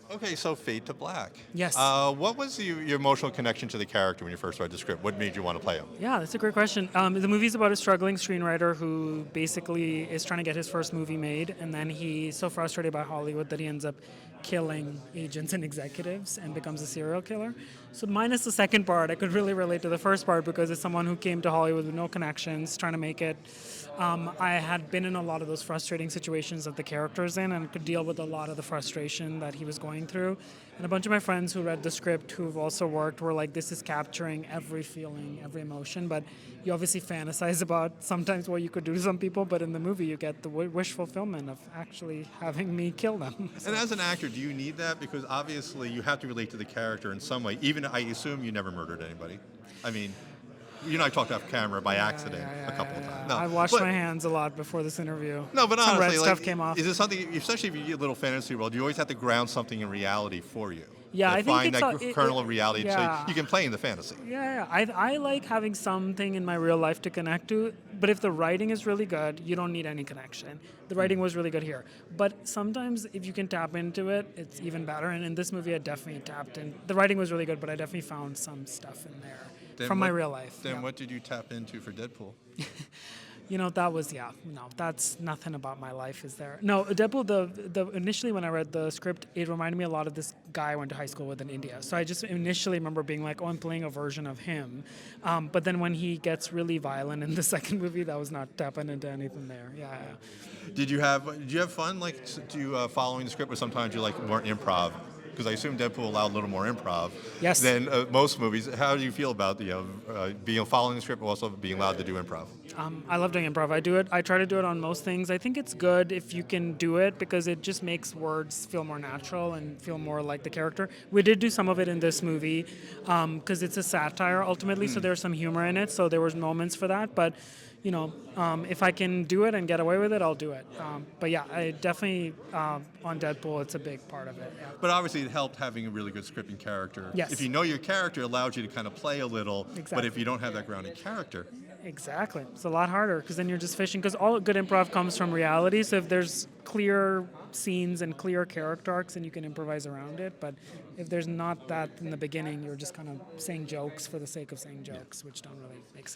Okay, so Fade to Black. Yes. What was your emotional connection to the character when you first read the script? What made you want to play him? Yeah, that's a great question. The movie's about a struggling screenwriter who basically is trying to get his first movie made, and then he's so frustrated by Hollywood that he ends up killing agents and executives and becomes a serial killer. So, minus the second part, I could really relate to the first part because it's someone who came to Hollywood with no connections, trying to make it. I had been in a lot of those frustrating situations that the character's in and could deal with a lot of the frustration that he was going through. And a bunch of my friends who read the script, who've also worked, were like, this is capturing every feeling, every emotion. But you obviously fantasize about sometimes what you could do to some people, but in the movie you get the wish fulfillment of actually having me kill them. And as an actor, do you need that? Because obviously you have to relate to the character in some way. Even I assume you never murdered anybody. I mean, you and I talked off camera by accident a couple of times. No, I washed but, my hands a lot before this interview. No, but some honestly, red stuff came off. is it something, especially if you get a little fantasy world, you always have to ground something in reality for you? Yeah, I think find it's that kernel of reality yeah. so you can play in the fantasy. Yeah. I like having something in my real life to connect to, but if the writing is really good, you don't need any connection. The writing was really good here. But sometimes if you can tap into it, it's even better. And in this movie, I definitely tapped in. The writing was really good, but I definitely found some stuff in there from my real life. Then what did you tap into for Deadpool? That was, that's nothing about my life is there. No, Deadpool, the initially when I read the script, it reminded me a lot of this guy I went to high school with in India. So I just initially remember being like, oh, I'm playing a version of him. But then when he gets really violent in the second movie, that was not tapping into anything there. Yeah. Did you have fun following the script, or sometimes you like more improv? Because I assume Deadpool allowed a little more improv than most movies. How do you feel about being following the script, but also being allowed to do improv? I love doing improv. I do it. I try to do it on most things. I think it's good if you can do it because it just makes words feel more natural and feel more like the character. We did do some of it in this movie because it's a satire ultimately, so there's some humor in it. So there was moments for that, but. If I can do it and get away with it, I'll do it. But yeah, I definitely on Deadpool, it's a big part of it. Yeah. But obviously, it helped having a really good script and character. Yes. If you know your character, it allows you to kind of play a little. Exactly. But if you don't have that grounded character, exactly, it's a lot harder because then you're just fishing. Because all good improv comes from reality. So if there's clear scenes and clear character arcs, and you can improvise around it. But if there's not that in the beginning, you're just kind of saying jokes for the sake of saying jokes, which don't really make sense.